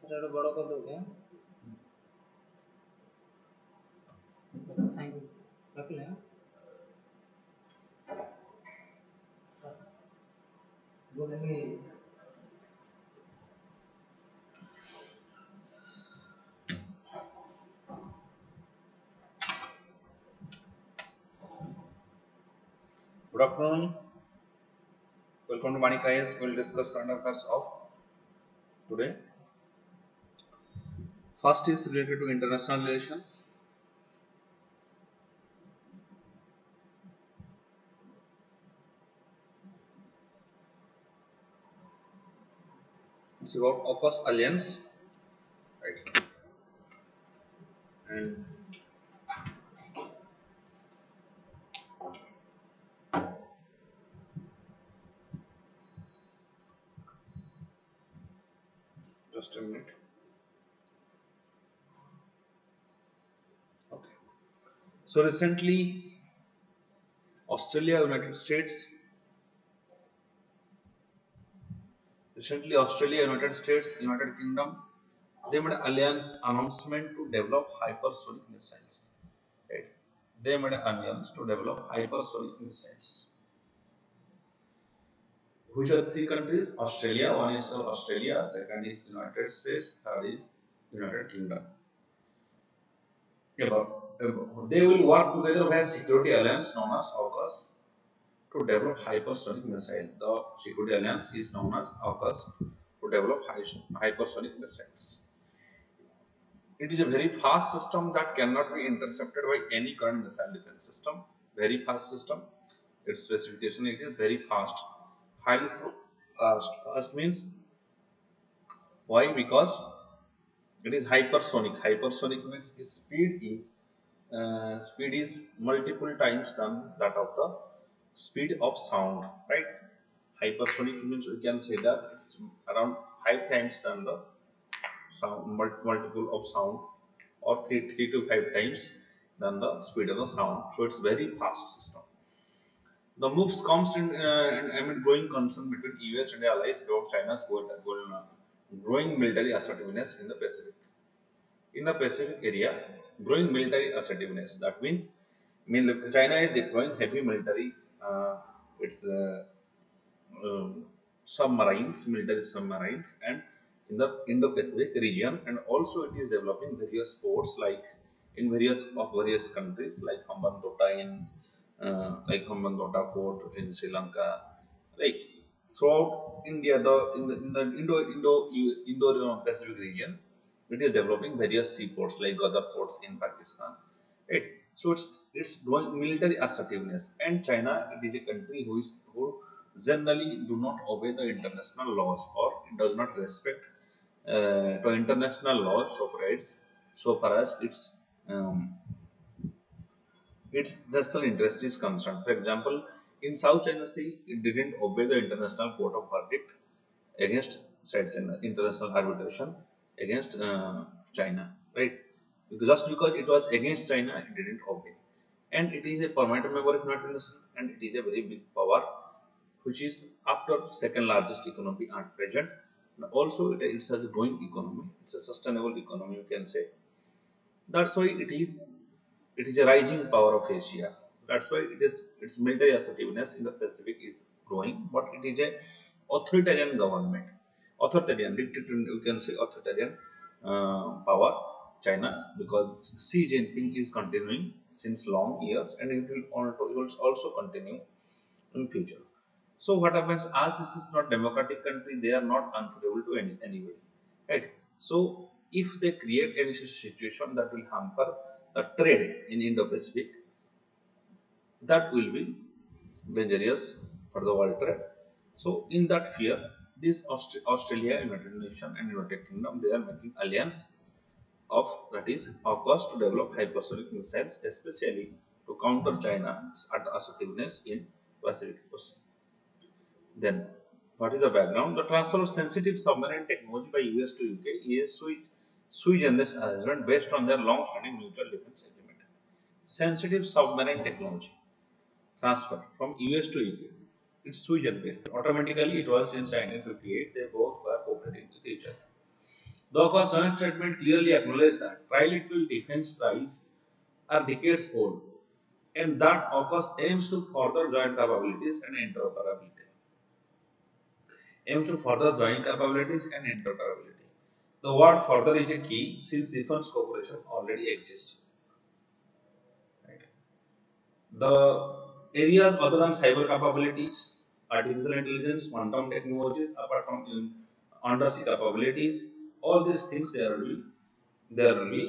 Sir बड़ा कर दो क्या? थैंक यू रख लें सर बोलेंगे Good afternoon. Welcome to Vanik-Ias. We'll discuss current affairs of today. First is related to international relation. It's about AUKUS alliance, right? And just a minute. Okay. So recently, Australia, United States, United Kingdom, they made an alliance announcement to develop hypersonic missiles. Right? They made an alliance to develop hypersonic missiles. Which are three countries? Australia. One is Australia, second is United States, third is United Kingdom. They will work together as security alliance known as AUKUS to develop hypersonic missile. The security alliance is known as AUKUS to develop hypersonic missiles. It is a very fast system that cannot be intercepted by any current missile defense system. Very fast system. Its specification, it is very fast. Highly fast. Fast means why? Because it is hypersonic. Hypersonic means its speed is multiple times than that of the speed of sound, right? Hypersonic means we can say that it's around 5 times than the sound multiple of sound, or three to 5 times than the speed of the sound. So it's very fast system. The moves comes in growing concern between US and allies about China's growing military assertiveness in the Pacific. In the Pacific area, growing military assertiveness. That means, China is deploying heavy military, its submarines, military submarines, and in the Indo-Pacific region, and also it is developing various ports like in various countries like Hambantota port in Sri Lanka, like throughout India, in the Indo Pacific region, it is developing various seaports like other ports in Pakistan. Right. So it's growing military assertiveness, and China, it is a country who generally do not obey the international laws, or it does not respect to international laws of rights so far as its national interest is concerned. For example, in South China Sea, it didn't obey the international court of verdict against South China, international arbitration against China, right? Just because it was against China, it didn't obey. And it is a permanent member of United Nations, and it is a very big power, which is after second largest economy at present. And also, it has a growing economy. It's a sustainable economy, you can say. That's why it is a rising power of Asia. That's why its military assertiveness in the Pacific is growing, but it is a authoritarian government, authoritarian dictator. You can say authoritarian power, China, because Xi Jinping is continuing since long years, and it will also continue in future. So what happens, as this is not democratic country, they are not answerable to anybody, right? So if they create any situation that will hamper the trade in Indo-Pacific, that will be dangerous for the world trade. So in that fear, this Australia, United Nations, and United Kingdom, they are making alliance of, that is AUKUS, to develop hypersonic missiles, especially to counter China's assertiveness in Pacific Ocean. Then, what is the background? The transfer of sensitive submarine technology by US to UK is sui generis arrangement based on their long-standing mutual defense agreement. Sensitive submarine technology transfer from US to UK. It's sui generis. Automatically, it was since 1958. They both were cooperating with each other. The AUKUS joint statement clearly acknowledged that trilateral defense ties are decades old, and that AUKUS aims to further joint capabilities and interoperability. Aims to further joint capabilities and interoperability. The word further is a key since defense cooperation already exists. Right? The areas other than cyber capabilities, artificial intelligence, quantum technologies, apart from undersea capabilities, all these things there will be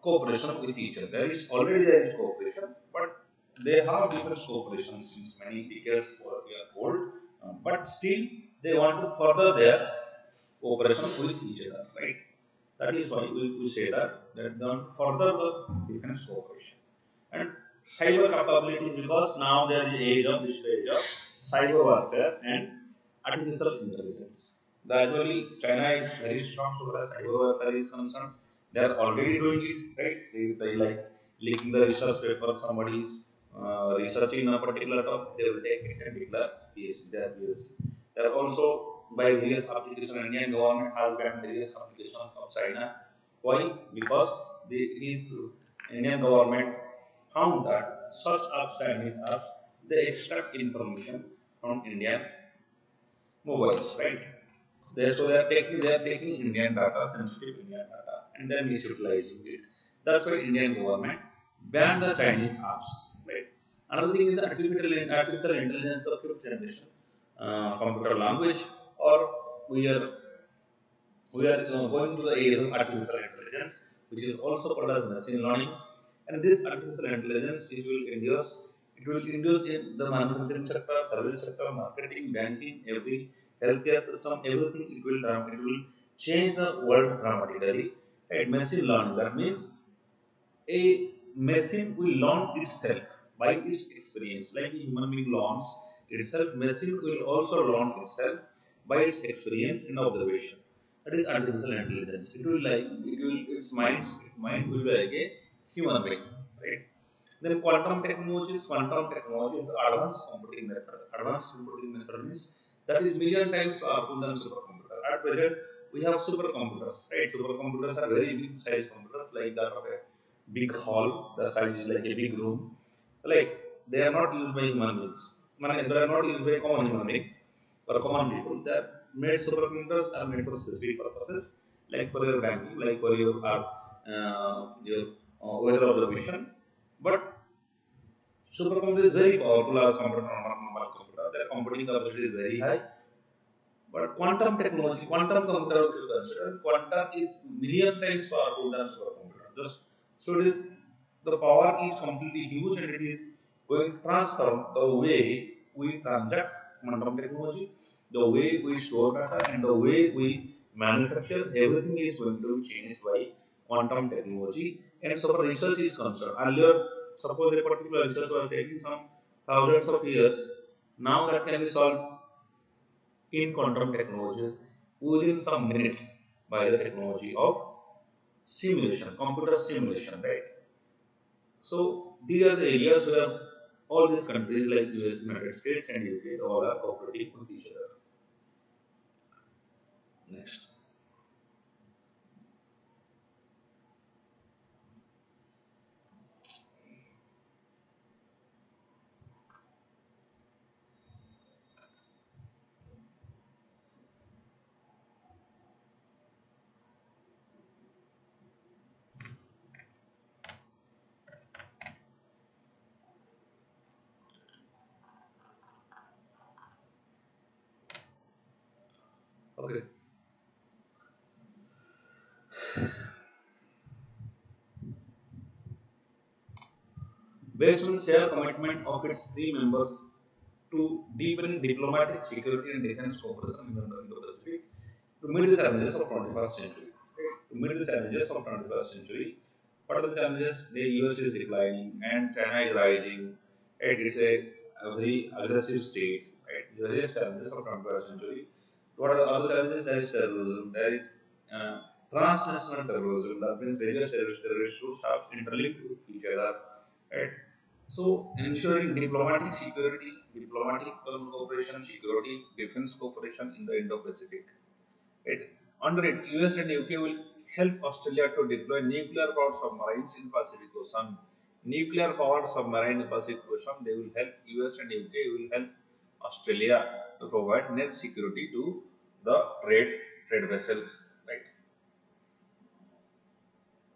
cooperation with each other. There is cooperation, but they have different cooperation since many decades or years old. But still, they want to further their cooperation with each other, right? That is why we say that they want to further the defense cooperation and cyber capabilities because now there is age of cyber warfare and artificial intelligence. Gradually, China is very strong so far as cyber warfare is concerned. They are already doing it, right? They like leaking the research paper. Somebody is researching a particular topic, they will take it and declare PhD. They are PhD. They are also by various applications. Indian government has banned various applications of China. Why? Because his Indian government found that such apps, Chinese apps, they extract information from Indian mobiles, right? So they are taking Indian data, sensitive Indian data, and then misutilizing it. That's why Indian government banned the Chinese apps, right? Another thing is artificial intelligence, the fifth generation computer language, or we are going to the age of artificial intelligence, which is also called as machine learning. And this artificial intelligence it will induce in the manufacturing sector, service sector, marketing, banking, every healthcare system, everything. It will change the world dramatically. Right? Machine learning. That means a machine will learn itself by its experience, like a human being learns itself. Machine will also learn itself by its experience and observation. That is artificial intelligence. Its mind will be like a human being, right? Then quantum technology is the advanced computing method. Advanced computing method means that is million times powerful than supercomputer. At present, we have supercomputers, right? Supercomputers are very big size computers, like that of a big hall. The size is like a big room. Like they are not used by human beings. They are not used by common human beings or common people. They are made supercomputers are made for specific purposes, like for your banking, like for your weather observation. But supercomputer is very powerful as compared to normal computer. Their computing capacity is very high. But quantum technology, quantum computer, if you consider, quantum is million times powerful than supercomputer. Just so it is the power is completely huge and it is going to transform the way we transact quantum technology, the way we store data, and the way we manufacture. Everything is going to be changed by quantum technology. And so far research is concerned. Earlier, suppose a particular research was taking some thousands of years. Now that can be solved in quantum technologies within some minutes by the technology of simulation, computer simulation, right? So these are the areas where all these countries like US, United States, and UK all are cooperating with each other. Next. Okay. Based on the shared commitment of its three members to deepen diplomatic, security, and defense cooperation in the Indo-Pacific to meet the challenges of 21st century. To meet the challenges of 21st century, what are the challenges? The US is declining and China is rising. It is a very aggressive state. Right? These are various challenges of 21st century. What are the other challenges? There is terrorism. There is transnational terrorism. That means various terrorist groups have interlinked with each other. Right? So, ensuring diplomatic security, diplomatic cooperation, security, defense cooperation in the Indo-Pacific. Right? Under it, US and UK will help Australia to deploy nuclear powered submarines in Pacific Ocean. Nuclear powered submarine in Pacific Ocean, they will help US and UK will help Australia to provide net security to the trade vessels. Right.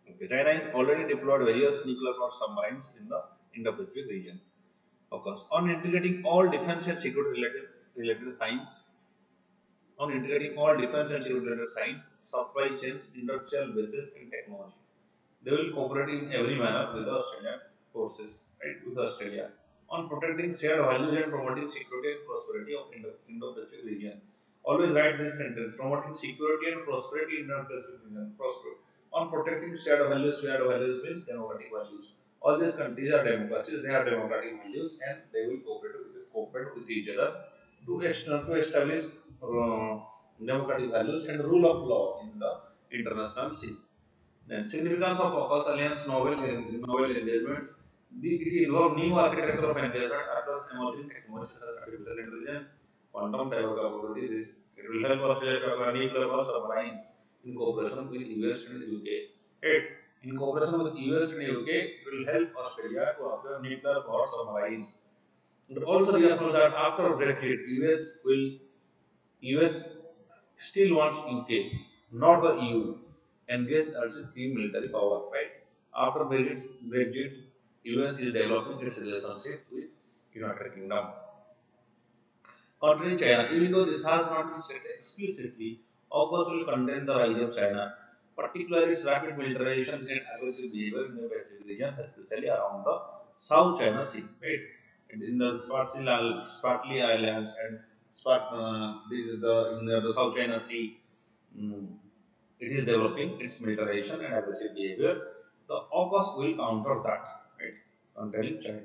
Okay. China has already deployed various nuclear powered submarines in the Indo-Pacific region. Focus on integrating all defense and security related science on integrating all defense and security related science, supply chains, industrial bases, and technology. They will cooperate in every manner with the Australian forces, right? With Australia on protecting shared values and promoting security and prosperity of Indo-Pacific region. Always write this sentence: promoting security and prosperity in Indo-Pacific region. On protecting shared values means democratic values. All these countries are democracies; they have democratic values, and they will cooperate with each other to establish democratic values and rule of law in the international scene. Then significance of AUKUS Alliance novel engagements. It involved new architecture of engagement across emerging technologies such as artificial intelligence, quantum cyber capabilities. It will help Australia to acquire nuclear power submarines in cooperation with US and UK. 8. In cooperation with US and UK, it will help Australia to acquire nuclear power submarines. It also reaffirms that after Brexit, US still wants UK, not the EU, engage as a key military power, right? After Brexit, US is developing its relationship with United Kingdom. Countering China, even though this has not been said explicitly, AUKUS will condemn the rise of China, particularly its rapid militarization and aggressive behavior in the Pacific region, especially around the South China Sea, right? And in the Spratly Islands and in the South China Sea, mm, it is developing its militarization and aggressive behavior. The AUKUS will counter that, right? Countering China.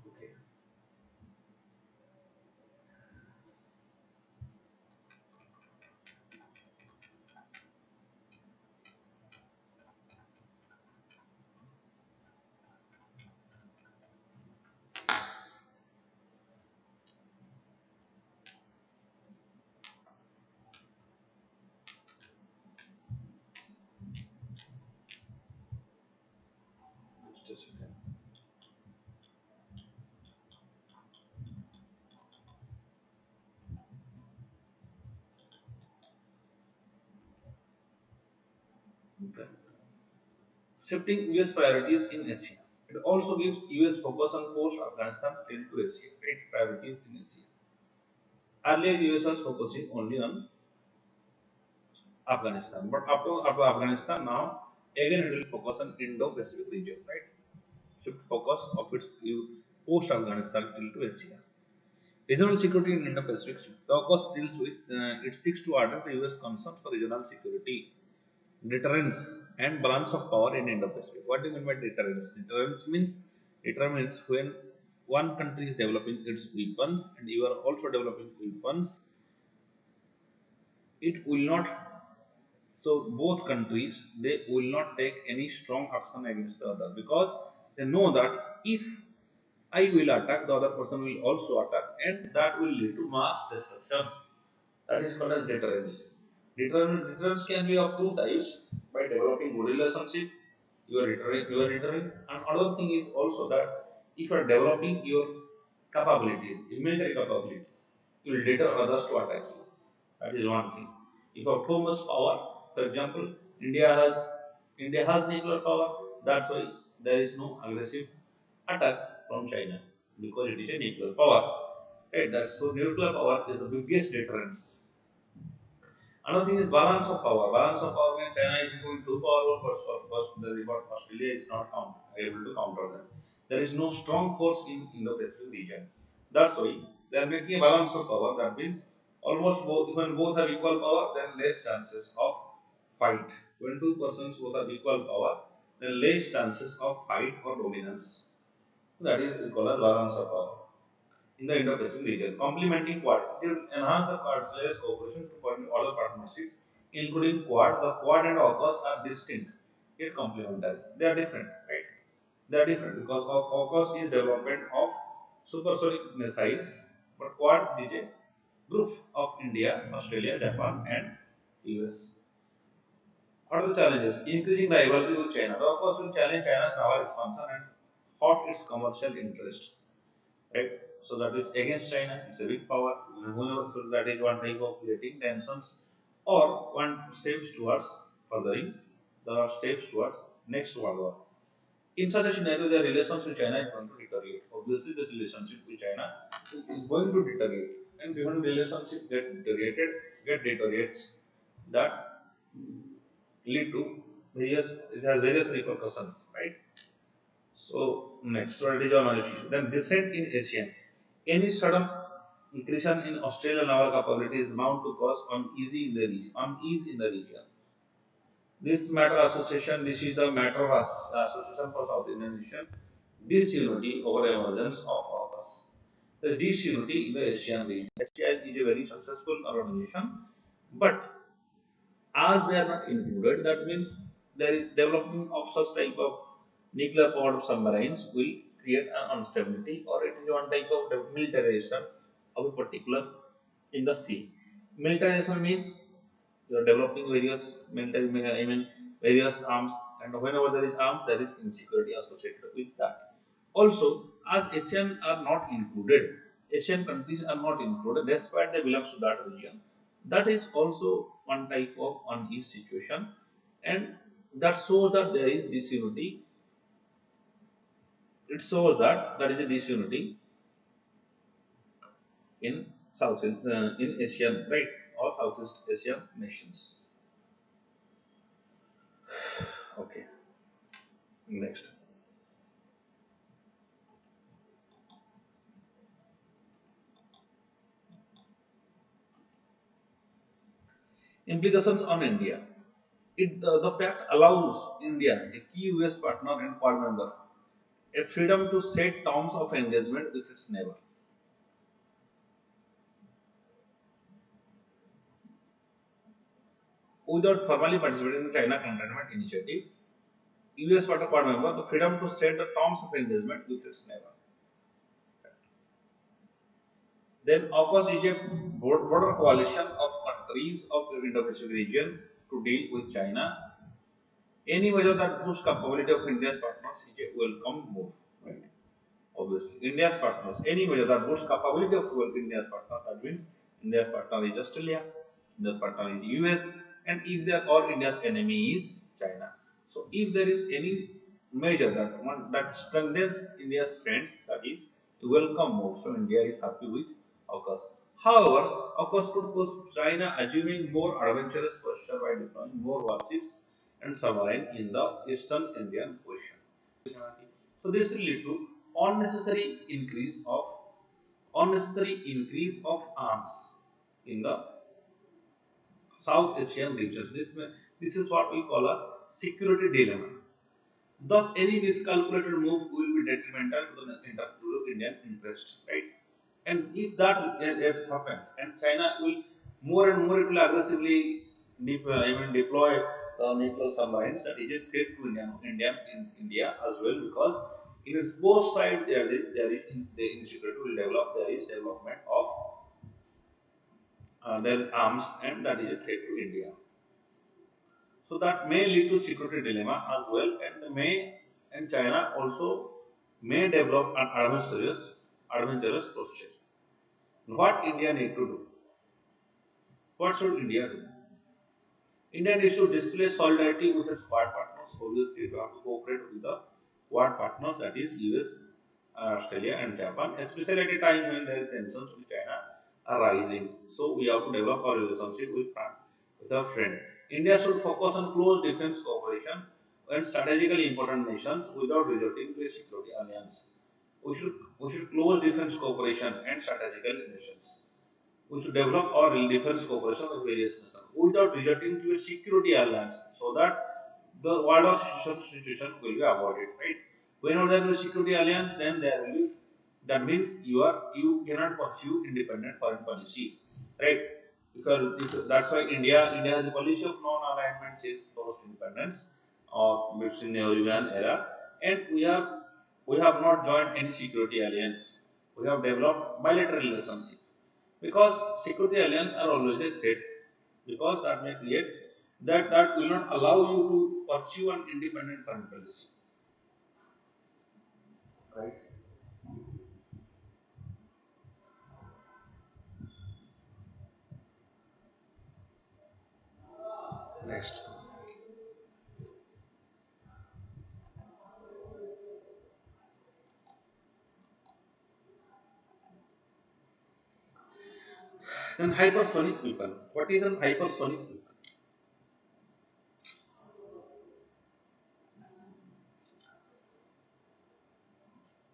Okay. Just a second. Okay. Shifting US priorities in Asia. It also gives US focus on post-Afghanistan tilt to Asia, right? Priorities in Asia. Earlier, US was focusing only on Afghanistan, but after Afghanistan now, again it will focus on Indo-Pacific region, right? Shift focus of its post-Afghanistan tilt to Asia. Regional security in Indo-Pacific. The AUKUS deals with it seeks to address the US concerns for regional security, deterrence, and balance of power in Indo-Pacific. What do you mean by deterrence? Deterrence when one country is developing its weapons and you are also developing weapons, it will not. So both countries they will not take any strong action against the other because they know that if I will attack, the other person will also attack, and that will lead to mass destruction. That is called as deterrence. Deterrence can be of two types by developing good relationship. You are deterring. And another thing is also that if you are developing your capabilities, your military capabilities, you will deter others to attack you. That is one thing. If you have too much power, for example, India has India has nuclear power. That's why there is no aggressive attack from China because it is a nuclear power. Right? That's so nuclear power is the biggest deterrence. Another thing is balance of power. Balance of power means China is becoming too powerful, but Australia is not able to counter them. There is no strong force in Indo-Pacific region. That's why they are making a balance of power. That means almost both when both have equal power, then less chances of fight. When two persons both have equal power, then less chances of fight or dominance. That is called as balance of power in the Indo-Pacific region, complementing Quad. It will enhance the Quad/slash cooperation to point other partnership, including Quad. The Quad and AUKUS are distinct, yet complementary. They are different, right? They are different because AUKUS is development of supersonic missiles, but Quad is a Group of India, Australia, Japan, and US. What are the challenges? Increasing the rivalry with China. The of course will challenge China's naval expansion and hurt its commercial interest. Right? So that is against China. It's a big power. So that is one type of creating tensions, or one steps towards furthering the steps towards next world war. In such a scenario, the relations with China is going to deteriorate. Obviously, this relationship with China is going to deteriorate, and when relationship get deteriorates, that lead to various it has various repercussions, right? So next strategy on issue. Then descent in Asian. Any sudden increase in Australian naval capability is bound to cause unease in the region. This matter association, this is the matter of association for South Indian Nation, disunity over emergence of AUKUS. The disunity in the Asian region. ASEAN is a very successful organization, but as they are not included, that means there is development of such type of nuclear powered submarines will create an instability, or it is one type of militarization of a particular in the sea. Militarization means you are developing various military, I mean various arms, and whenever there is arms, there is insecurity associated with that. Also, as Asian are not included, Asian countries are not included, despite they belong to that region. That is also one type of unease situation, and that shows that there is disunity. It shows that there is a disunity in in Asian, right, or Southeast Asian nations. Okay, next. Implications on India. The pact allows India, a key US partner and Quad member, a freedom to set terms of engagement with its neighbor. Without formally participating in the China Containment Initiative, US partner Quad member the freedom to set the terms of engagement with its neighbor. Then AUKUS is a border coalition of countries of the Indo-Pacific region to deal with China. Any measure that boosts capability of India's partners is a welcome move. Right? Obviously, India's partners, any measure that boosts capability of India's partners, that means India's partner is Australia, India's partner is US, and if they are or India's enemy is China. So, if there is any measure that strengthens India's strengths, that is a welcome move. So, India is happy with AUKUS. However, AUKUS could push China assuming more adventurous posture by deploying more warships and submarine in the eastern Indian Ocean. So this will lead to unnecessary increase of arms in the South Asian regions. This is what we call as security dilemma. Thus, any miscalculated move will be detrimental to Indian interests, right? And if happens, and China will more and more it will aggressively deploy nuclear submarines, that is a threat to India as well, because in its both sides the insecurity will develop. There is development of their arms, and that is a threat to India. So that may lead to security dilemma as well, and China also may develop an adventurous posture. What India need to do? What should India do? India needs to display solidarity with its Quad partners. Obviously, we have to cooperate with the Quad partners, that is US, Australia, and Japan, especially at a time when there is tensions with China are rising. So we have to develop our relationship with our friend. India should focus on close defense cooperation and strategically important nations without resorting to a security alliance. We should close defense cooperation and strategical nations. We should develop our defense cooperation with various nations without resorting to a security alliance, so that the world of situation will be avoided, right? Whenever there is a security alliance, then there will be, that means you cannot pursue independent foreign policy, right? That's why India has a policy of non-alignment since post independence or between Nehruvian era, and we have not joined any security alliance. We have developed bilateral relationship. because security alliances are always a threat, because that may create that will not allow you to pursue an independent foreign policy, right? Next, then hypersonic weapon. What is an hypersonic weapon?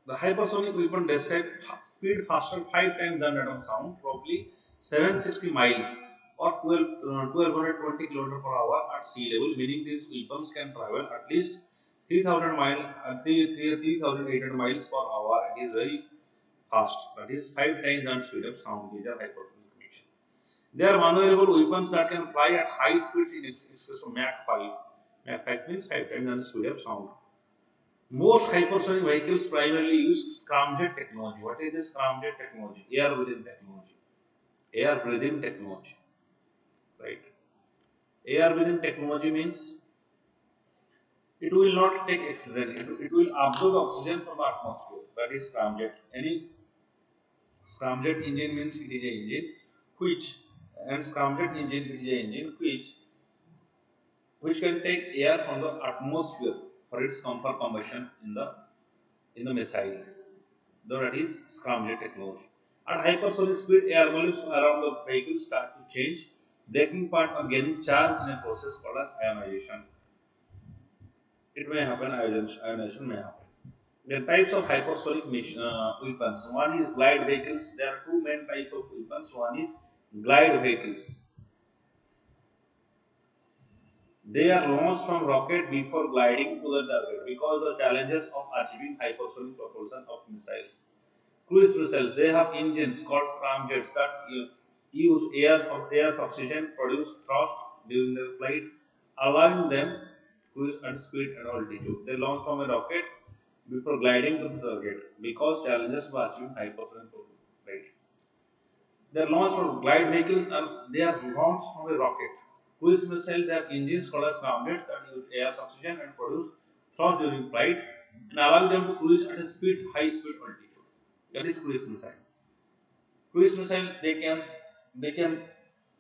The hypersonic weapon describes speed faster 5 times than that of sound, roughly 760 miles or 1220 km per hour at sea level, meaning these weapons can travel at least 3000 miles, 3800 miles per hour. It is very fast. That is 5 times than speed of sound. These are hypersonic mission. They are maneuverable weapons that can fly at high speeds in excess of Mach 5. Mach 5 means 5 times than the speed of sound. Most hypersonic vehicles primarily use scramjet technology. What is this scramjet technology? Air breathing technology. Air breathing technology, right? Air breathing technology means it will not take oxygen. It will absorb oxygen from the atmosphere. That is scramjet. Any scramjet engine means it is an engine which and scramjet engine it is an engine which can take air from the atmosphere for its comfort combustion in the missile. Though that is scramjet technology. At hypersonic speed, air molecules around the vehicle start to change, breaking part or gaining charge in a process called as ionization. It may happen, ionization may happen. The types of hypersonic weapons. One is glide vehicles. There are two main types of weapons. One is glide vehicles. They are launched from rocket before gliding to the target because of challenges of achieving hypersonic propulsion of missiles. Cruise missiles, they have engines called scramjets that use air substitution produce thrust during their flight, allowing them to cruise at speed and altitude. They launch from a rocket before gliding to the target because challenges of achieving hypersonic propulsion. Right. They are launched from glide vehicles and they are launched from a rocket. Cruise missiles, they have engines called as scramjets that use air substitution and produce thrust during flight and allow them to cruise at a high speed altitude. That is cruise missile. Cruise missile they can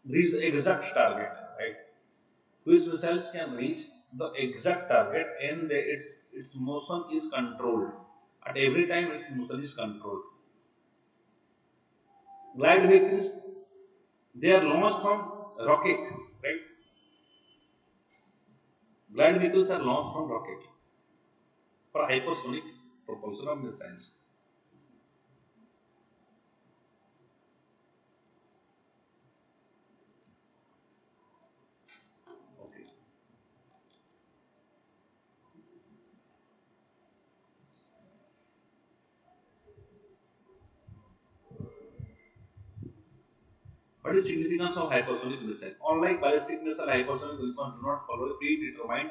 reach the exact target, right? Cruise missiles can reach the exact target and its motion is controlled. At every time its motion is controlled. Glide vehicles they are launched from rocket, right? Glide vehicles are launched from rocket for hypersonic propulsion of missiles. Okay. What is significance of hypersonic missile? Unlike ballistic missile, hypersonic weapons do not follow a predetermined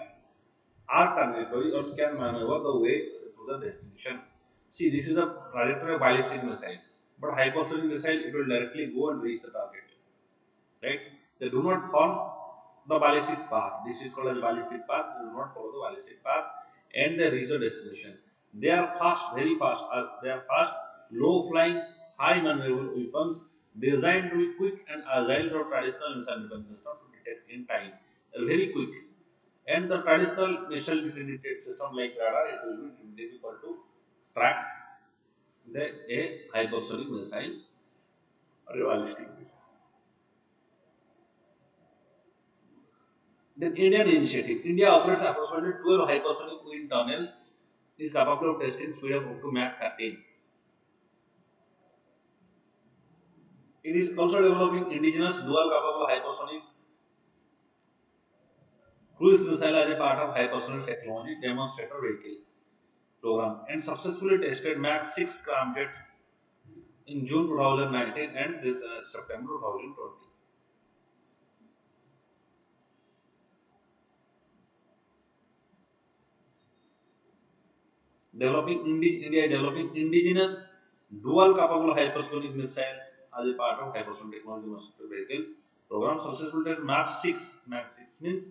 arc trajectory or can maneuver the way to the destination. See, this is the trajectory of ballistic missile, but hypersonic missile it will directly go and reach the target. Right? They do not form the ballistic path. This is called as ballistic path. They do not follow the ballistic path, and they reach the destination. They are fast, very fast. They are fast, low flying, high maneuverable weapons designed to be quick and agile for traditional missile defense system to detect in time. They are very quick. And the traditional missile defense system like radar, it will be difficult to track a hypersonic missile or a ballistic missile. Then Indian initiative. India operates approximately 12 hypersonic wind tunnels. Is capable of testing speed of up to Mach 13. It is also developing indigenous dual capable hypersonic cruise missile as a part of hypersonic technology demonstrator vehicle program and successfully tested Mach 6 scramjet in June 2019 and this September 2020. India is developing indigenous dual capable hypersonic missiles as a part of hypersonic technology vehicle program. Successful test Mach 6 means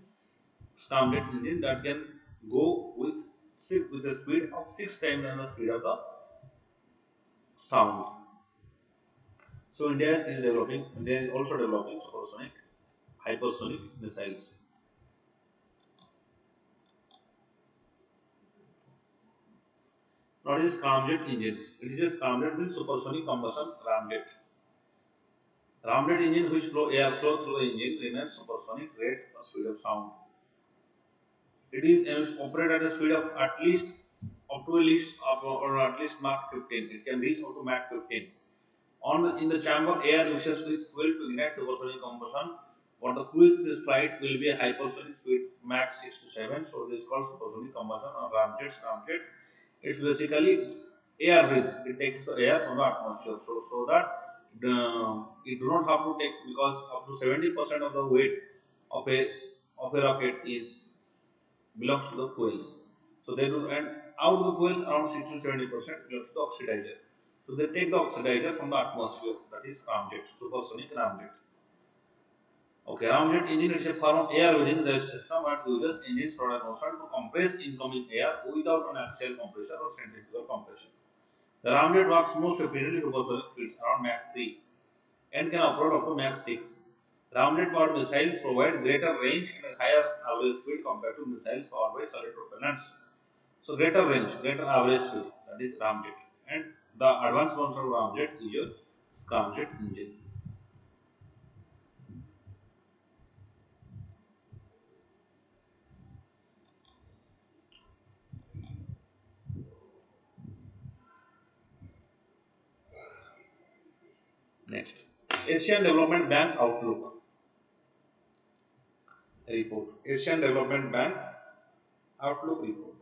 scramjet engine that can go with a speed of 6 times than the speed of the sound. So India is also developing supersonic, hypersonic missiles. What is scramjet engines? It is a scramjet with supersonic combustion ramjet. Ramjet engine which flow airflow through the engine remains supersonic rate or speed of sound. It is operated at a speed of at least up to at least or at least Mach 15. It can reach up to Mach 15. In the chamber, air mixes with fuel to ignite supersonic combustion. For the cruise flight will be a hypersonic speed Mach 6 to 7. So this is called supersonic combustion or ramjet. Ramjet. It's basically air bridge. It takes the air from the atmosphere. So that it do not have to take because up to 70% of the weight of a rocket is belongs to the fuels. So they do, and out of the fuels around 60 to 70% belongs to the oxidizer. So they take the oxidizer from the atmosphere, that is ramjet, supersonic ramjet. Okay, ramjet engine is a form of air within the system that uses engines product motion to compress incoming air without an axial compressor or centrifugal compression. The ramjet works most rapidly to supersonic speeds around Mach 3 and can operate up to Mach 6. Ramjet powered missiles provide greater range and a higher average speed compared to missiles powered by solid propellants. So greater range, greater average speed, that is ramjet. And the advanced version of ramjet is your scramjet engine. Next, Asian Development Bank Outlook report. Asian Development Bank Outlook report.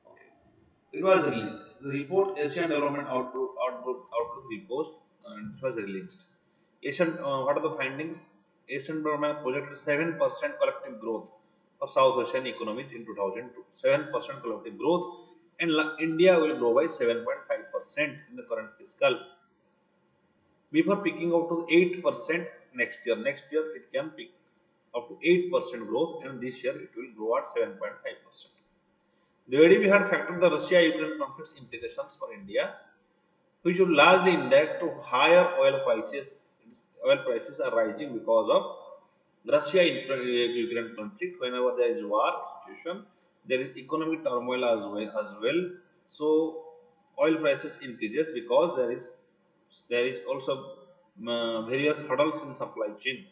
Okay. It was released. The report Asian Development Outlook report and it was released. What are the findings? Asian Development projected 7% collective growth of South Asian economies in 2002. 7% collective growth, and India will grow by 7.5% in the current fiscal before picking up to 8% next year. Next year it can pick up to 8% growth, and this year it will grow at 7.5%. Already we had factored the Russia-Ukraine conflict's implications for India, which would largely index to higher oil prices. Oil prices are rising because of Russia-Ukraine conflict. Whenever there is war situation, there is economic turmoil as well. So oil prices increases because there is also various hurdles in supply chain.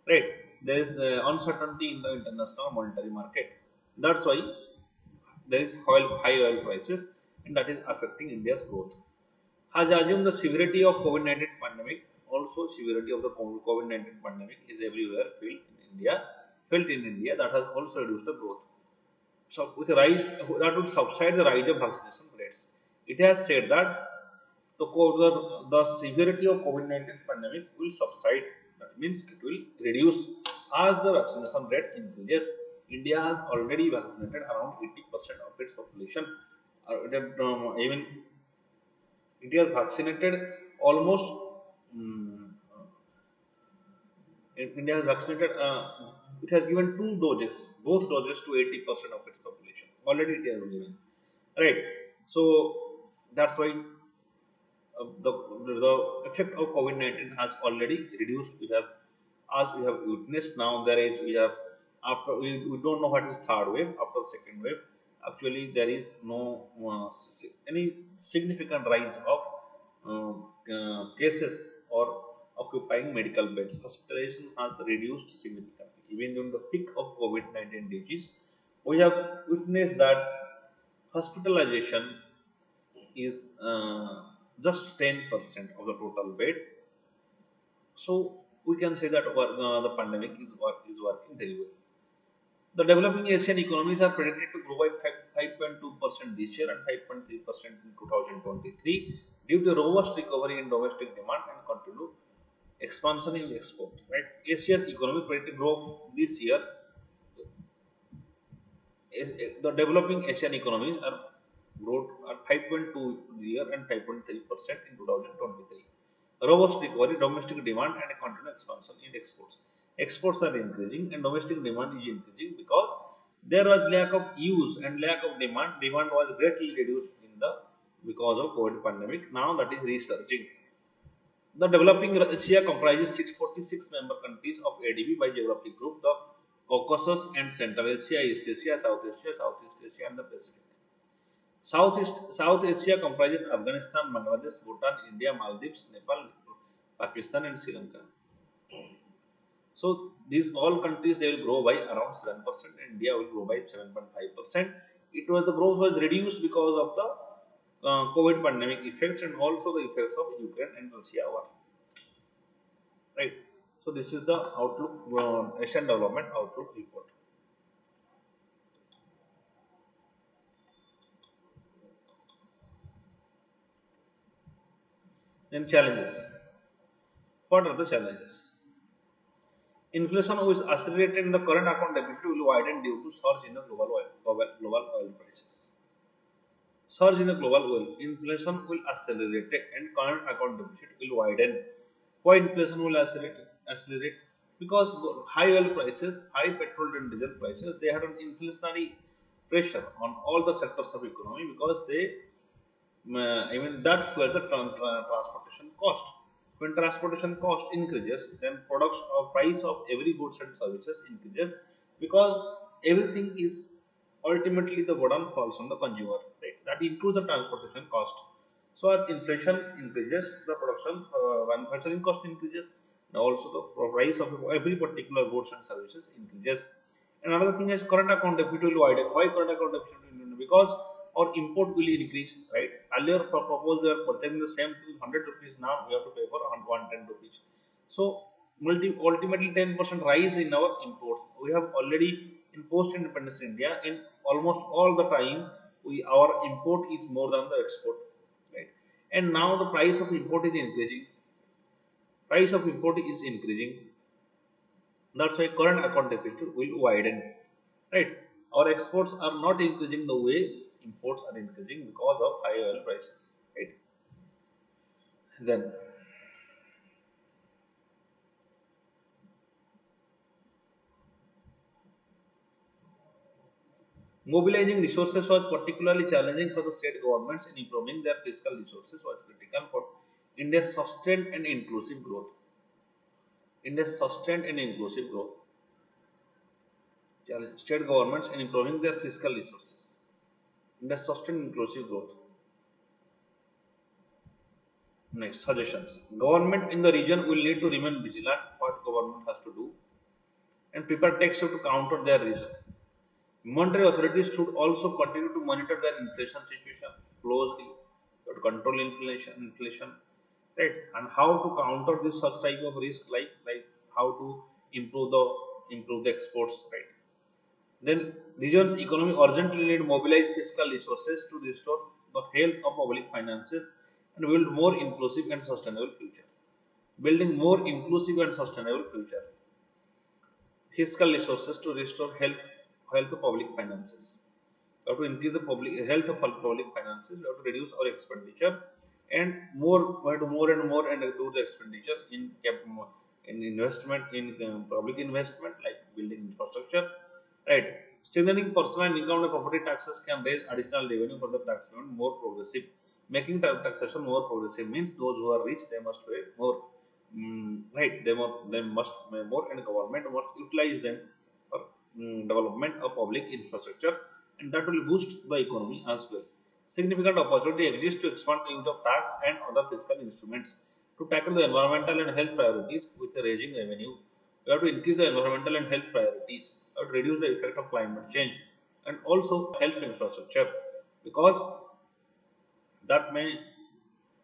Right? There is uncertainty in the international monetary market. That's why there is high oil prices, and that is affecting India's growth. Has assumed the severity of COVID-19 pandemic. Also, severity of the COVID-19 pandemic is everywhere felt in India. That has also reduced the growth. So, with the rise, that would subside the rise of vaccination rates. It has said that the severity of COVID-19 pandemic will subside. That means it will reduce as the vaccination rate increases. India has already vaccinated around 80% of its population. Even India has vaccinated almost. mm, India has vaccinated. It has given two doses, both doses to 80% of its population. Already it has given, right? So that's why the effect of COVID-19 has already reduced. As we have witnessed now, we have after we don't know what is third wave after second wave. Actually, there is no any significant rise of cases or occupying medical beds. Hospitalization has reduced significantly. Even during the peak of COVID-19 disease, we have witnessed that hospitalization is just 10% of the total bed. So we can say that the pandemic is working very well. The developing Asian economies are predicted to grow by 5.2% this year and 5.3% in 2023 due to robust recovery in domestic demand and continued expansion in export. Right? Asia's economic predicted growth this year, the developing Asian economies are growth at 5.2 year and 5.3% in 2023. Robust recovery, domestic demand and a continued expansion in exports. Exports are increasing and domestic demand is increasing because there was lack of use and lack of demand. Demand was greatly reduced in the because of COVID pandemic. Now that is resurging. The developing Asia comprises 646 member countries of ADB by geographic group, the Caucasus and Central Asia, East Asia, Southeast Asia and the Pacific. South Asia comprises Afghanistan, Bangladesh, Bhutan, India, Maldives, Nepal, Pakistan and Sri Lanka. So these all countries they will grow by around 7%. India will grow by 7.5%. It was the growth was reduced because of the COVID pandemic effects and also the effects of Ukraine and Russia war. Right. So this is the outlook Asian development outlook report. Then challenges. What are the challenges? Inflation is accelerated and the current account deficit will widen due to surge in the global oil prices. Surge in the global oil. Inflation will accelerate and current account deficit will widen. Why inflation will accelerate? Because high oil prices, high petrol and diesel prices, they had an inflationary pressure on all the sectors of economy because they that fuels the transportation cost. When transportation cost increases, then products or price of every goods and services increases because everything is ultimately the burden falls on the consumer. Right? That includes the transportation cost. So as inflation increases, the production manufacturing cost increases, and also the price of every particular goods and services increases. And another thing is current account deficit will widen. Why current account deficit will widen? Because our import will increase, right? Earlier, suppose we are purchasing the same 100 rupees, now we have to pay for 110 rupees. So, ultimately 10% rise in our imports. We have already in post-independence India, in almost all the time, our import is more than the export, right? And now the price of import is increasing. Price of import is increasing. That's why current account deficit will widen, right? Our exports are not increasing the way imports are increasing because of high oil prices, right? Then mobilizing resources was particularly challenging for the state governments in improving their fiscal resources was critical for India's sustained and inclusive growth. India's sustained and inclusive growth. Challenge state governments in improving their fiscal resources. India's sustained and inclusive growth. Next, suggestions. Government in the region will need to remain vigilant what government has to do and prepare tax to counter their risk. Monetary authorities should also continue to monitor their inflation situation closely to control inflation, right? And how to counter this such type of risk, like how to improve the exports, right? Then region's economy urgently need mobilize fiscal resources to restore the health of public finances and build more inclusive and sustainable future. Building more inclusive and sustainable future. Fiscal resources to restore health of public finances. We have to increase the public health of public finances. We have to reduce our expenditure and we have to more and more and do the expenditure in investment in public investment like building infrastructure, right? Strengthening personal income and property taxes can raise additional revenue for the tax payment more progressive. Making taxation more progressive means those who are rich they must pay more, right? They must pay more and government must utilize them for development of public infrastructure, and that will boost the economy as well. Significant opportunity exists to expand the use of tax and other fiscal instruments to tackle the environmental and health priorities with a raising revenue. We have to increase the environmental and health priorities. We have to reduce the effect of climate change and also health infrastructure because that may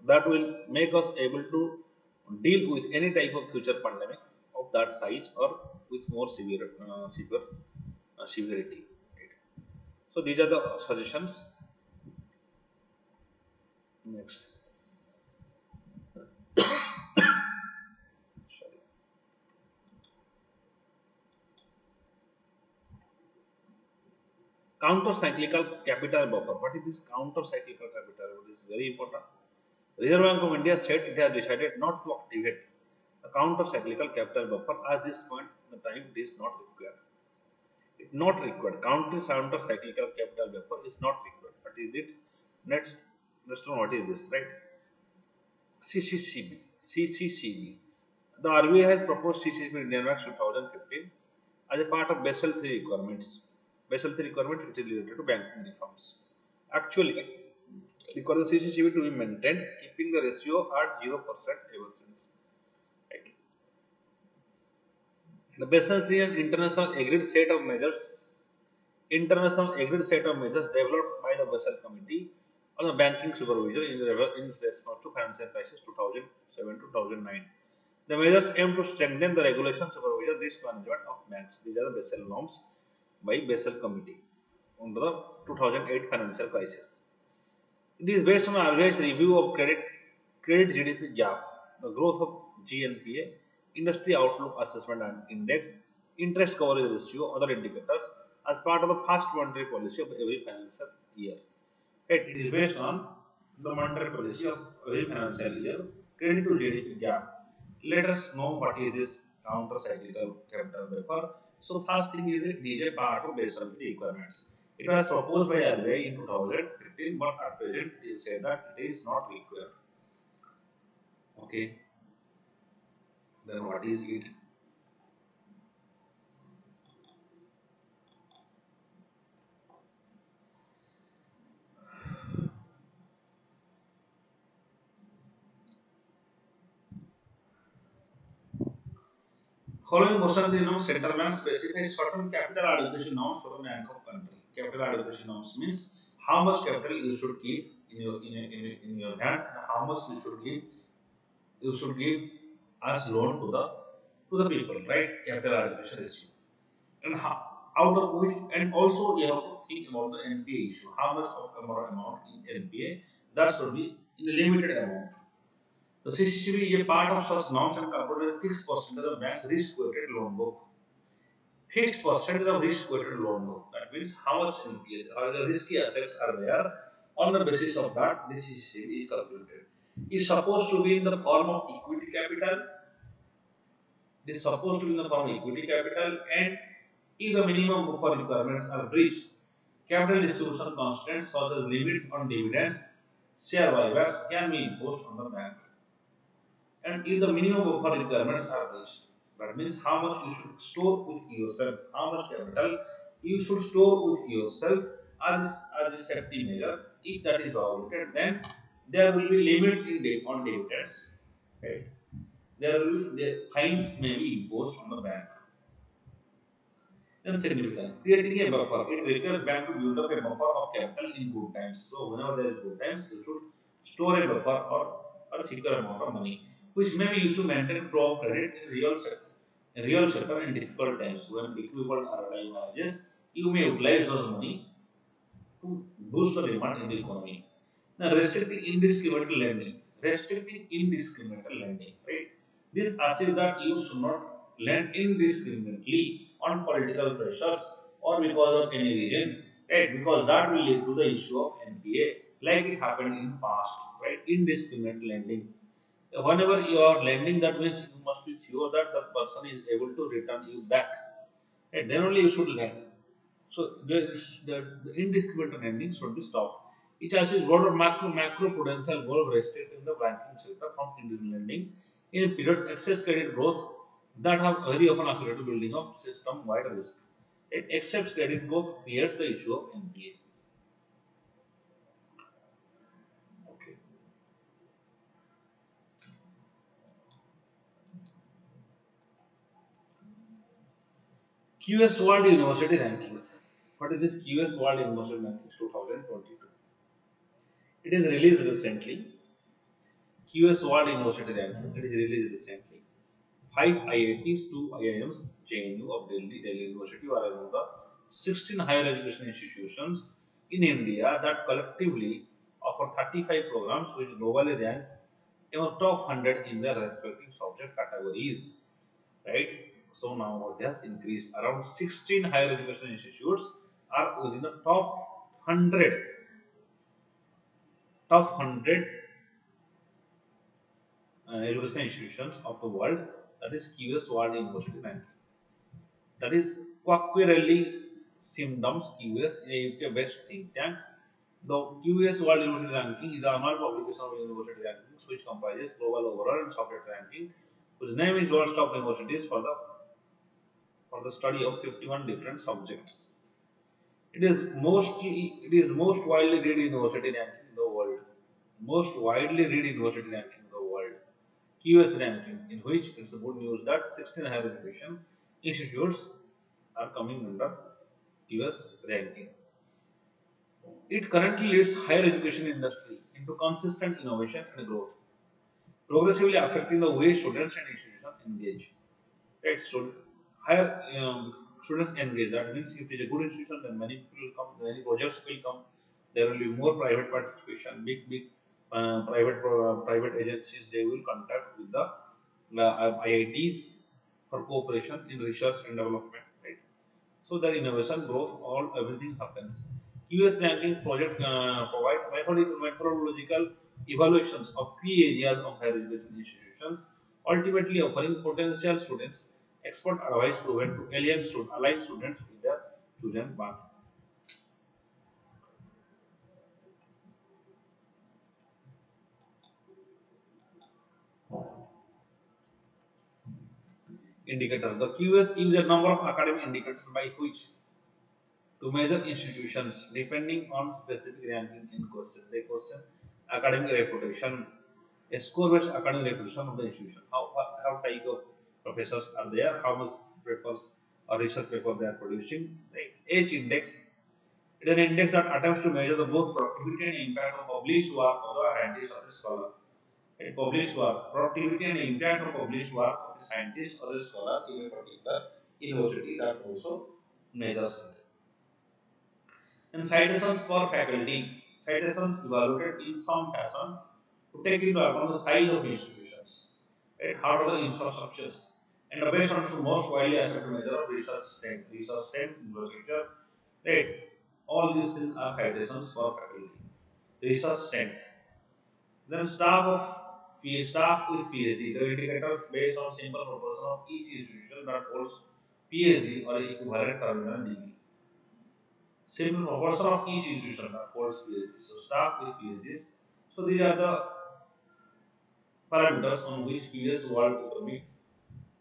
that will make us able to deal with any type of future pandemic of that size or with more severity. Right? So these are the suggestions. Next, sorry. Counter-cyclical capital buffer. What is this counter-cyclical capital? This is very important. Reserve Bank of India said it has decided not to activate a counter-cyclical capital buffer at this point in the time. It is not required. It not required. Counter-cyclical capital buffer is not required. What is it? Let's know what is this, right? CCCB. CCCB. The RBI has proposed CCCB in January 2015 as a part of Basel III requirements. Basel III requirement, it is related to banking reforms. Actually, because the CCCB to be maintained, keeping the ratio at 0% ever since. Right. The Basel III and international agreed set of measures developed by the Basel Committee on the banking supervision in response to financial crisis 2007-2009. The measures aim to strengthen the regulation, supervision, risk management of banks. These are the Basel norms by Basel Committee under the 2008 financial crisis. It is based on RBI's review of credit GDP gap, the growth of GNPA, industry outlook assessment and index, interest coverage ratio, other indicators as part of the first monetary policy of every financial year. It is based on the monetary policy of every financial year, credit to GDP gap. Let us know what is this counter-cyclical capital buffer. So first thing is it is a part of Basel III requirements. It was proposed by RBI in 2015, but at present it is said that it is not required. Okay. Then what is it? Following most of the central banks specify certain capital allocation norms for the bank of country. Capital allocation norms means how much capital you should keep in your hand and how much you should give as loan to the people, right? Capital allocation ratio. And how, out of which, and also you have to think about the NPA issue. How much of amount in NPA that should be in a limited amount. The CCCB is a part of such norms and calculated fixed percentage of bank's risk-weighted loan book. Fixed percentage of risk-weighted loan book. That means how much NPA, how the risky assets are there. On the basis of that, this CCCB is calculated. Is supposed to be in the form of equity capital. It is supposed to be in the form of equity capital, and if the minimum buffer requirements are breached, capital distribution constraints such as limits on dividends, share buybacks can be imposed on the bank. And if the minimum buffer requirements are reached, that means how much you should store with yourself, how much capital you should store with yourself as a safety measure. If that is violated, then there will be limits on dividends. Right? There will be the fines may be imposed on the bank. Then significance. Creating a buffer. It requires bank to build up a buffer of capital in good times. So whenever there is good times, you should store a buffer or a secure amount of money, which may be used to maintain flow of credit in real sector in difficult times. When liquidity arises, you may utilize those money to boost the demand in the economy. Now, restricting indiscriminate lending. Restricting indiscriminate lending, right? This assumes that you should not lend indiscriminately on political pressures or because of any reason, right? Because that will lead to the issue of NPA, like it happened in past, right? Indiscriminate lending. Whenever you are lending, that means you must be sure that that person is able to return you back, and then only you should lend. So the indiscriminate lending should be stopped. It has a broader macro-prudential goal of restricting the banking sector from indiscriminate lending in periods excess credit growth that have very often associated building of system-wide risk. It excess credit growth creates the issue of NPA. Okay. QS World University Rankings. What is this QS World University Rankings 2022? It is released recently. QS World University Ranking. It is released recently. 5 IITs, 2 IIMs, JNU of Delhi University are among the 16 higher education institutions in India that collectively offer 35 programs which globally rank in the top 100 in their respective subject categories. Right? So now it has increased. Around 16 higher education institutes are within the top 100 education institutions of the world. That is QS World University ranking. That is Quacquarelli Symptoms QS, a UK-based think tank. The QS World University Ranking is the annual publication of university rankings which comprises global overall and subject ranking, whose name is World's top universities for the study of 51 different subjects. It is most widely read university ranking in the world. Most widely read university ranking in the world. QS ranking, in which it's a good news that 16 higher education institutes are coming under QS ranking. It currently leads higher education industry into consistent innovation and growth, progressively affecting the way students and institutions engage. Right? So higher students engage. That means if it is a good institution, then many people will come, many projects will come. There will be more private participation. Big private agencies they will contact with the IITs for cooperation in research and development. Right? So that innovation, growth, all everything happens. QS ranking project provide methodological evaluations of key areas of higher education institutions, ultimately offering potential students expert advice proven to align students with their chosen path. Indicators. The QS is a number of academic indicators by which to measure institutions depending on specific ranking in question. They question academic reputation, a score-based academic reputation of the institution. How type of professors are there, how much papers or research paper they are producing. Right? H index. It is an index that attempts to measure the both productivity and impact of published work of the scientist or the scholar. Right? Published work, productivity and impact of published work of the scientist or the scholar in a particular university that also measures it. And citations for faculty. Citations evaluated in some fashion to take into account the size of institutions, right? How are the infrastructures, and based on the most widely accepted measure of research strength, infrastructure, right? All these things are citations for faculty. Research strength. Then staff with PhD. The indicators based on simple proportion of each institution that holds PhD or equivalent terminal degree. Simple proportion of each institution that holds PhD. So staff with PhDs. So these are the parameters on which QS World Economic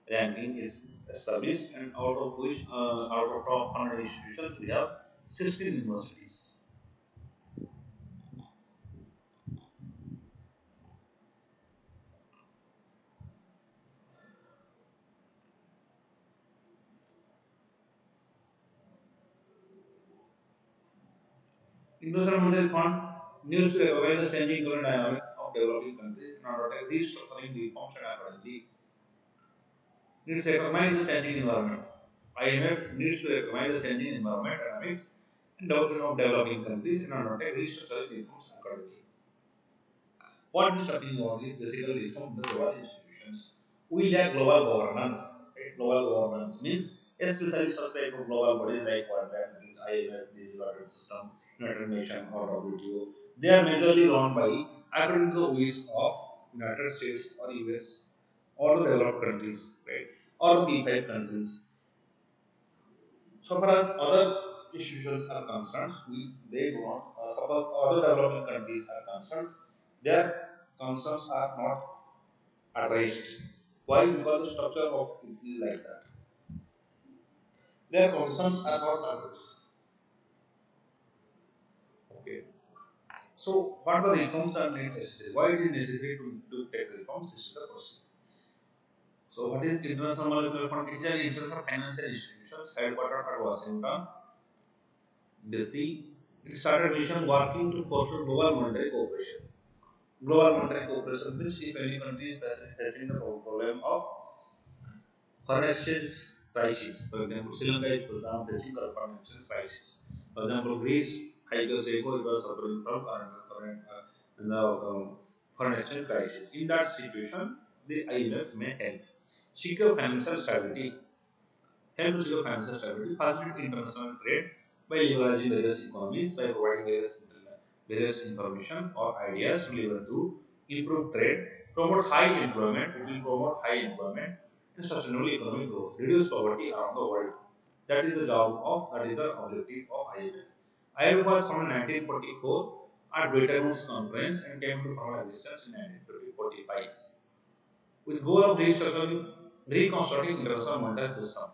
Ranking is established, and out of top 100 institutions we have 16 universities. International Monetary Fund needs to recognize the changing current dynamics of developing countries in order to restructuring reforms and accordingly needs to recognize the changing environment. IMF needs to recognize the changing environment dynamics and development of developing countries in order to restructuring reforms accordingly. What is talking about is basically reform the global institutions. We lack global governance. Right? Global governance means especially such type of global bodies like World Bank, IMF, Digital System, United Nations or WTO. They are majorly run by according to the wish of United States or US or the developed countries, right? Or the P5 countries. So far as other institutions are concerned, they do not. Other developing countries are concerned, their concerns are not addressed. Why? Because the structure of it is like that. Their concerns are not addressed. Okay. So, what are the reforms are necessary? Why it is necessary to take reforms? This is the question. So, what is International Monetary Fund? It is an international financial institution headquartered at Washington, DC. It started mission working to foster global monetary cooperation. Global monetary cooperation means if any country is facing the problem of foreign exchange crisis. For example, Sri Lanka is now facing a financial crisis. For example, Greece, hikers echo it was suffering from foreign exchange crisis. In that situation, the IMF may help secure financial stability, help to secure financial stability, facilitate international trade by leveraging various economies, by providing various information or ideas related to improve trade, promote high employment, it will promote high employment and sustainable economic growth, reduce poverty around the world. That is the objective of IMF. IMF was founded in 1944 at Bretton Woods Conference and came to formal existence in 1945 with goal of reconstructing international monetary system.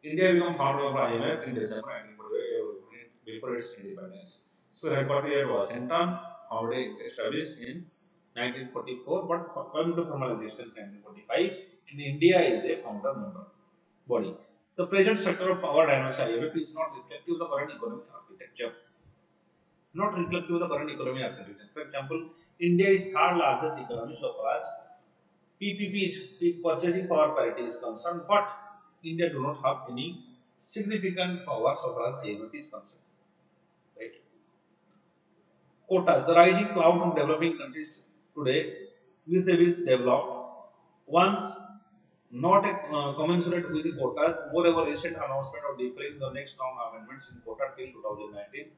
India became founder of IMF in December 1945 before its independence. So headquartered at Washington, founded established in 1944, but come to formal existence in 1945. And India is a founder member body. The present structure of power dynamics IMF is not reflective of the current economic architecture. Not reflective of the current economic architecture. For example, India is third largest economy so far as PPP is purchasing power parity is concerned, but India do not have any significant power so far as IMF is concerned. Right? Quotas, the rising cloud of developing countries today vis-a-vis developed once not commensurate with the quotas. Moreover, recent announcement of deferring the next round amendments in quota till 2019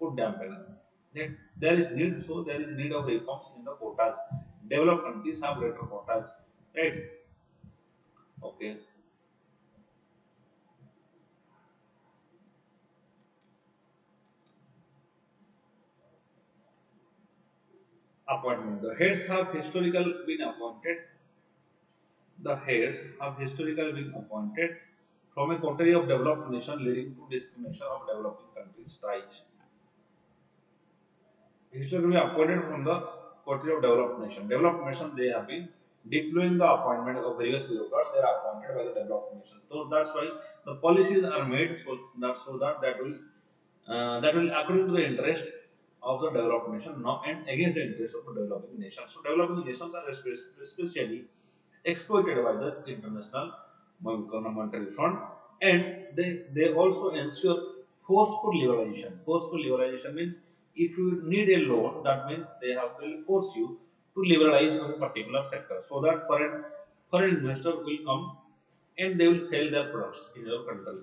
could dampen that there is need. So there is need of reforms in the quotas. Developed countries have greater quotas, right? Okay. Appointment. The heads have historically been appointed. The heads have historically been appointed from a coterie of developed nations, leading to discrimination of developing countries' rise. Historically appointed from the coterie of developed nations. Developed nations, they have been deploying the appointment of various bureaucrats. They are appointed by the developed nations. So that's why the policies are made that will according to the interest of the developed nation, not and against the interest of the developing nations. So developing nations are especially exploited by the international monetary fund, and they also ensure forceful liberalization. Forceful liberalization means if you need a loan, that means they have will force you to liberalize on a particular sector so that foreign investor will come and they will sell their products in your country,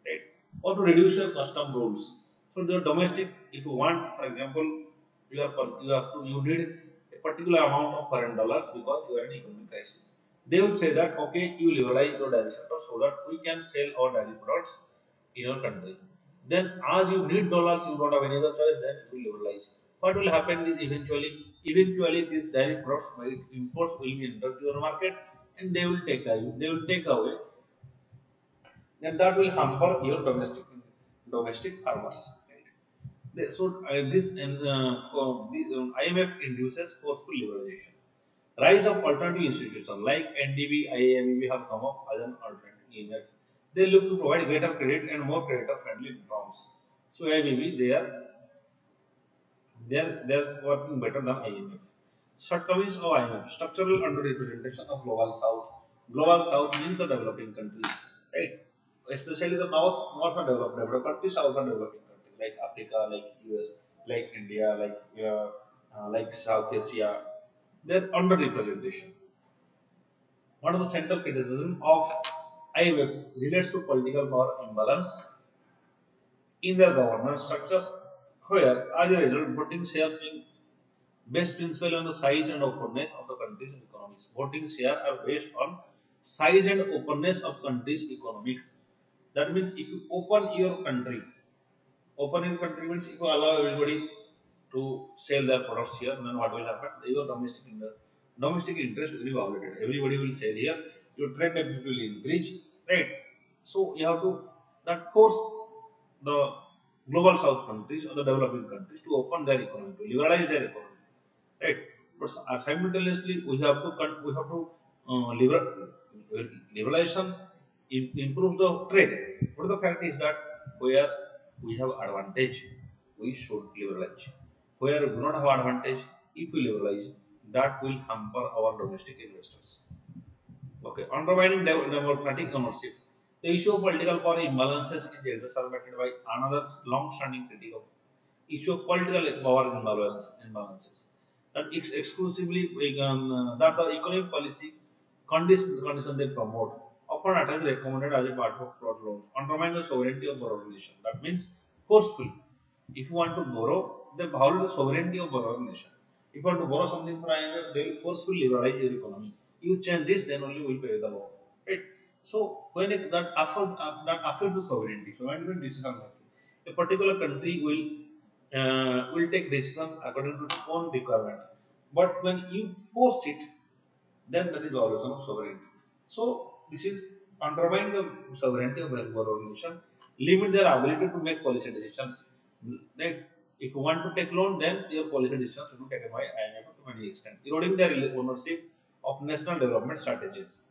right? Or to reduce your custom rules. So the domestic, if you want, for example, you need a particular amount of foreign dollars because you are in economic crisis. They will say that okay, you liberalize your dairy sector so that we can sell our dairy products in your country. Then, as you need dollars, you don't have any other choice. Then you liberalize. What will happen is eventually, these dairy products, by imports, will be entered to your market, and they will take away, then that will hamper your domestic farmers. Right? IMF induces forceful liberalization. Rise of alternative institutions like NDB, IAMB have come up as an alternative EMF. They look to provide greater credit and more creditor-friendly norms. So IAMB, they're working better than IMF. Shortcomings of IMF: structural underrepresentation of global south. Global south means the developing countries, right? Especially the north are developed countries, south are developing countries like Africa, like US, like India, like South Asia. They're underrepresentation. One of the central criticism of IMF relates to political power imbalance in their governance structures, where as a result voting shares in based principally on the size and openness of the country's economies. Voting shares are based on size and openness of country's economics. That means if you open your country means if you allow everybody to sell their products here, then what will happen? Your domestic interest will be violated. Everybody will sell here. Your trade deficit will increase, right? So you have to that force the global south countries or the developing countries to open their economy, to liberalize their economy, right? But simultaneously we have to liberalization improves the trade. But the fact is that where we have advantage, we should liberalize. Where we do not have advantage, if we liberalize, that will hamper our domestic investors. Okay, undermining democratic ownership. The issue of political power imbalances is exacerbated by another long-standing critique of issue of political power imbalances. That it's exclusively that the economic policy condition they promote often at times recommended as a part of fraud laws undermine the sovereignty of borrowing nation. That means forcefully. If you want to borrow, then violate the sovereignty of borrowing nation. If you want to borrow something from IMF, they will forcefully liberalize your economy. You change this, then only we will pay the loan. Right? So when that affects the sovereignty, so when decision making, a particular country will take decisions according to its own requirements. But when you force it, then that is violation of sovereignty. So this is undermine the sovereignty of a nation, limit their ability to make policy decisions. Like if you want to take loan, then your policy decisions should be taken by IMF to any extent, eroding their ownership of national development strategies.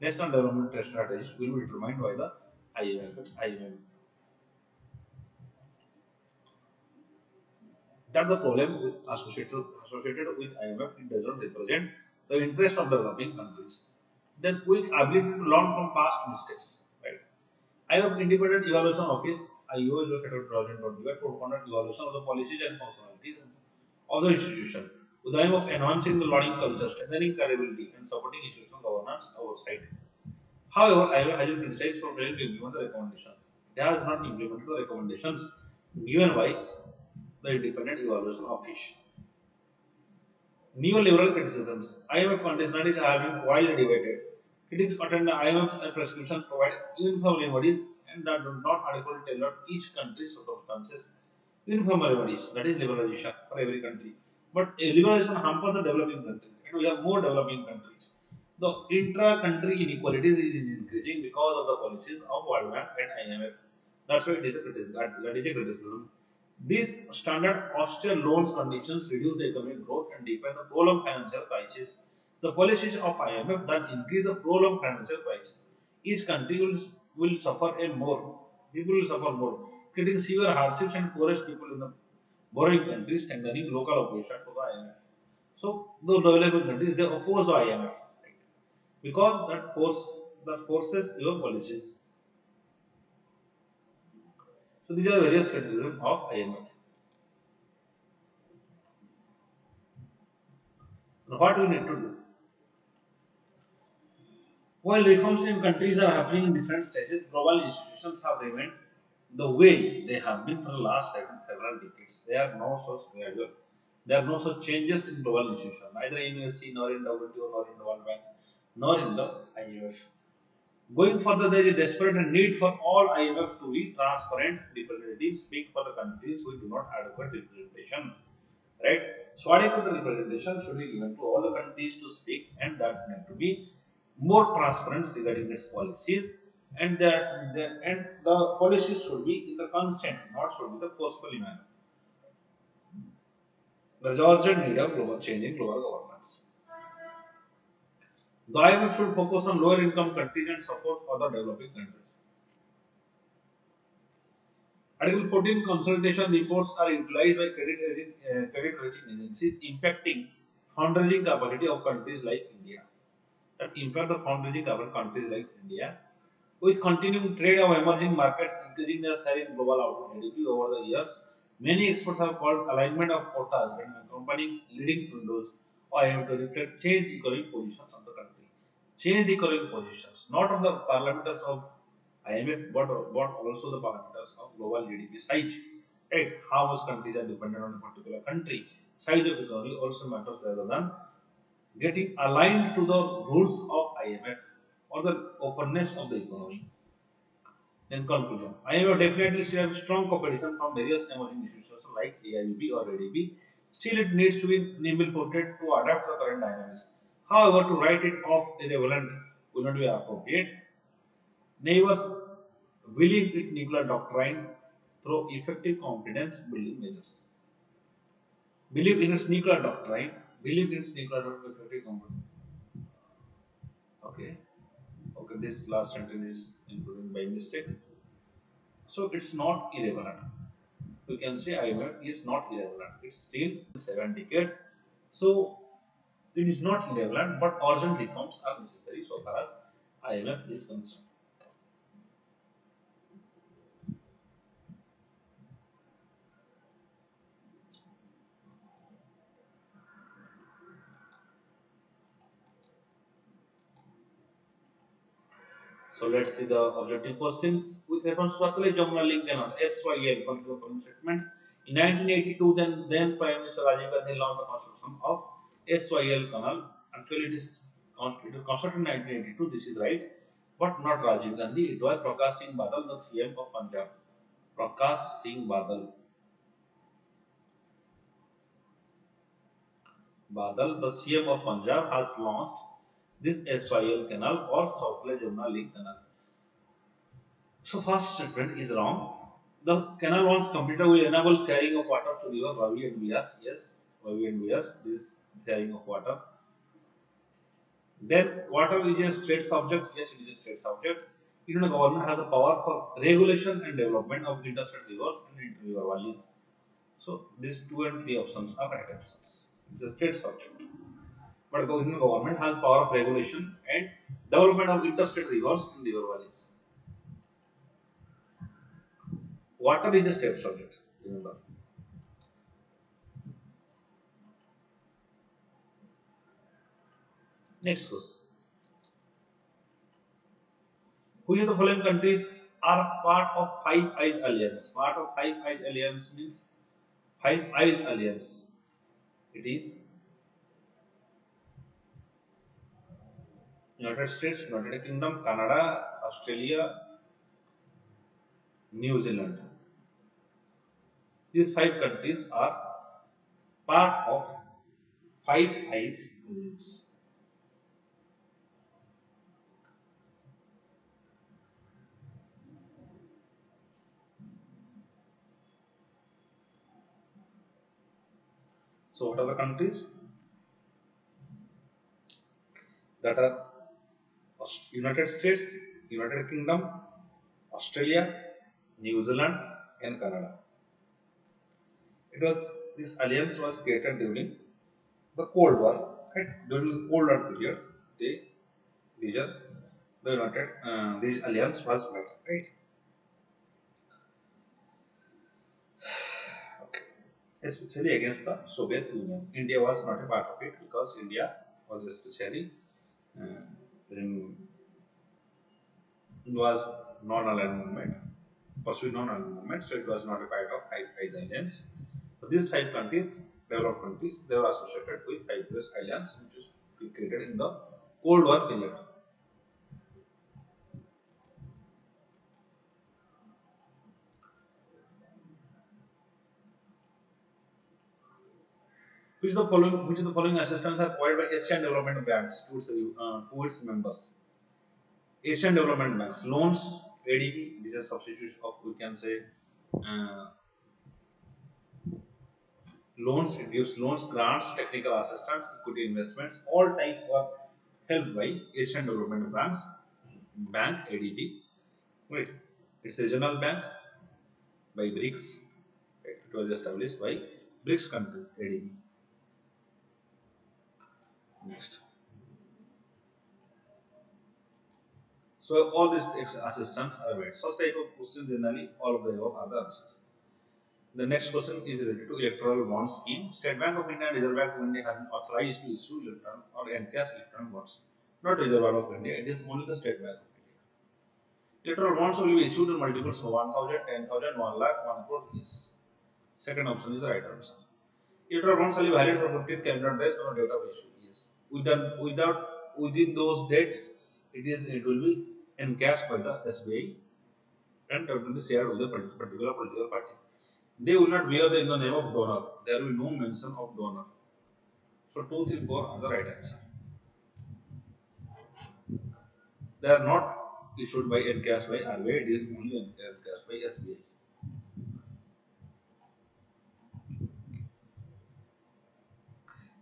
National development strategies will be determined by the IMF. That's the problem associated with IMF. It does not represent the interest of developing countries. Then quick ability to learn from past mistakes. Right. IMF Independent Evaluation Office IEO is set up 2025 to conduct evaluation of the policies and functionalities of the institution with the aim of enhancing the learning culture, strengthening credibility, and supporting institutional governance oversight. However, IMF has been criticized for failing to implement the recommendations. It has not implemented the recommendations given by the Independent Evaluation Office. Neoliberal criticisms. IMF conditionalities have been widely debated. Critics contend the IMF's prescriptions provide uniform remedies and that do not adequately tailor each country's circumstances. Uniform remedies, that is liberalization for every country. But liberalization hampers the developing countries, and we have more developing countries. The intra-country inequalities is increasing because of the policies of World Bank and IMF. That's why it is a criticism. That is a criticism. These standard austere loans conditions reduce the economic growth and deepen the prolonged financial crisis. The policies of IMF that increase the prolonged financial crisis. Each country will suffer a more. People will suffer more, creating severe hardships and poorest people in the borrowing countries, strengthening local opposition to the IMF. So the developing countries they oppose the IMF right? Because that forces your policies. So these are various criticisms of IMF. Now what we need to do? While reforms in countries are happening in different stages, global institutions have remained the way they have been for the last several decades. There are no such gradual, there are no such changes in global institutions, neither in USC, nor in WTO, nor in the World Bank, nor in the IMF. Going further, there is a desperate need for all IMF to be transparent representatives, speak for the countries who do not adequate representation. Right? So adequate representation should be given to all the countries to speak, and that need to be more transparent regarding its policies, and the policies should be in the consent, not should be the forcefully manner. The urgent need of global change in global governance. The IMF should focus on lower income countries and support other developing countries. Article 14 consultation reports are utilized by credit rating agencies impacting fundraising capacity of countries like India. That impact the fundraising capacity of countries like India. With continuing trade of emerging markets increasing their share in global output GDP over the years, many experts have called alignment of quotas and accompanying leading windows IMF to reflect changed economic positions of the country. Changed economic positions, not on the parameters of IMF, but also the parameters of global GDP size. Right? How much countries are dependent on a particular country. Size of economy also matters rather than getting aligned to the rules of IMF or the openness of the economy. In conclusion, IMF definitely still have strong competition from various emerging institutions like AIB or ADB. Still, it needs to be nimble footed to adapt the current dynamics. However, to write it off irrelevant will not be appropriate. Neighbors believe in nuclear doctrine through effective confidence building measures. Believe in its nuclear doctrine, believe in its nuclear doctrine effective confidence. Okay. Okay, this last sentence is included by mistake. So it's not irrelevant. We can say IMF is not irrelevant. It's still 7 decades. So it is not irrelevant, but urgent reforms are necessary so far as IMF is concerned. So let's see the objective questions with reference to Satluj Jamuna link canal SYL consider the following statements. In 1982, then Prime Minister Rajiv Gandhi launched the construction of SYL canal. Actually, it was constructed in 1982. This is right, but not Rajiv Gandhi. It was Prakash Singh Badal, the CM of Punjab. Prakash Singh Badal, the CM of Punjab, has launched this SYL canal or Satluj Jamuna link canal. So first statement is wrong. The canal once completed will enable sharing of water to river Vanik-Ias. Yes, Vanik-Ias, this sharing of water. Then water is a state subject. Yes, it is a state subject. Indian government has the power for regulation and development of interstate rivers and inter-river valleys. So these two and three options are right options. It's a state subject. But the Indian government has power of regulation and development of interstate rivers and river valleys. Water is a state subject. Remember. Next question. Which of the following countries are part of Five Eyes Alliance? Part of Five Eyes Alliance means Five Eyes Alliance. It is United States, United Kingdom, Canada, Australia, New Zealand. These five countries are part of Five Eyes Alliance. So, what are the countries that are United States, United Kingdom, Australia, New Zealand, and Canada? It was this alliance was created during the Cold War. Right? During the Cold War period, they these are the United this alliance was made. Right? Okay. Especially against the Soviet Union. India was not a part of it because India was especially uh, in, was non-aligned movement, pursued non-aligned movement, so it was not a part of Five Eyes Alliance. So these five countries, developed countries, they were associated with Five Eyes Alliance, which is created in the Cold War period. Which of the following assistance are provided by Asian Development Banks to its members? Asian Development Banks loans, ADB, this is a substitution of we can say uh, loans. It gives loans, grants, technical assistance, equity investments, all type are helped by Asian Development Banks, Bank ADB. Right, it's a regional bank by BRICS. Right. It was established by BRICS countries ADB. Next. So all these assistants are made. So type of questions generally all of the above are the answers. The next question is related to electoral bond scheme. State Bank of India and Reserve Bank of India have been authorized to issue electron or encash electron bonds. Not Reserve Bank of India, it is only the State Bank of India. Electoral bonds will be issued in multiples of 1000, 10,000, 1 lakh, 1 crore is. Second option is the right answer. Electoral bonds shall be valid for 15 calendar days from the date of issue. Yes. Within those dates, it will be encashed by the SBI and that will be shared with the particular political party. They will not bear in the name of donor. There will be no mention of donor. So 2, 3, 4 are the right answer. They are not issued by encash by RBI. It is only encash by SBI.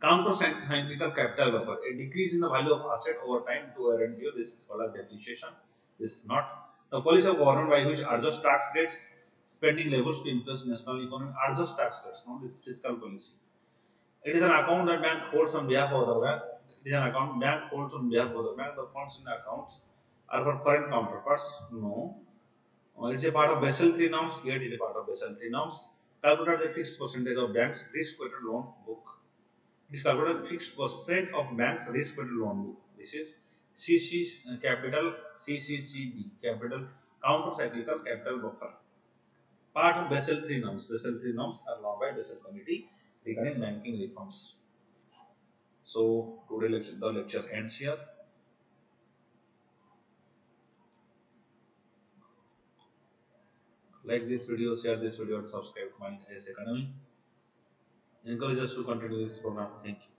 Counter cyclical capital buffer. A decrease in the value of asset over time to a rent. This is called as depreciation. This is not the policy of government by which adjust tax rates, spending levels to influence national economy. Adjust tax rates. Not this fiscal policy. It is an account that bank holds on behalf of the bank. It is an account bank holds on behalf of the bank. The funds in the accounts are for foreign counterparts. No. It is a part of Basel 3 norms. Here it is a part of Basel 3 norms. Calculated a fixed percentage of banks risk-weighted loan book. It is calculated fixed percent of banks risk-weighted loan book. This is CC capital CCCB capital counter cyclical capital buffer. Part of Basel III norms. Basel III norms are law by Basel Committee regarding banking reforms. So today the lecture ends here. Like this video, share this video, and subscribe to Vanik-Ias Academy. Encourage us to continue this program. Thank you.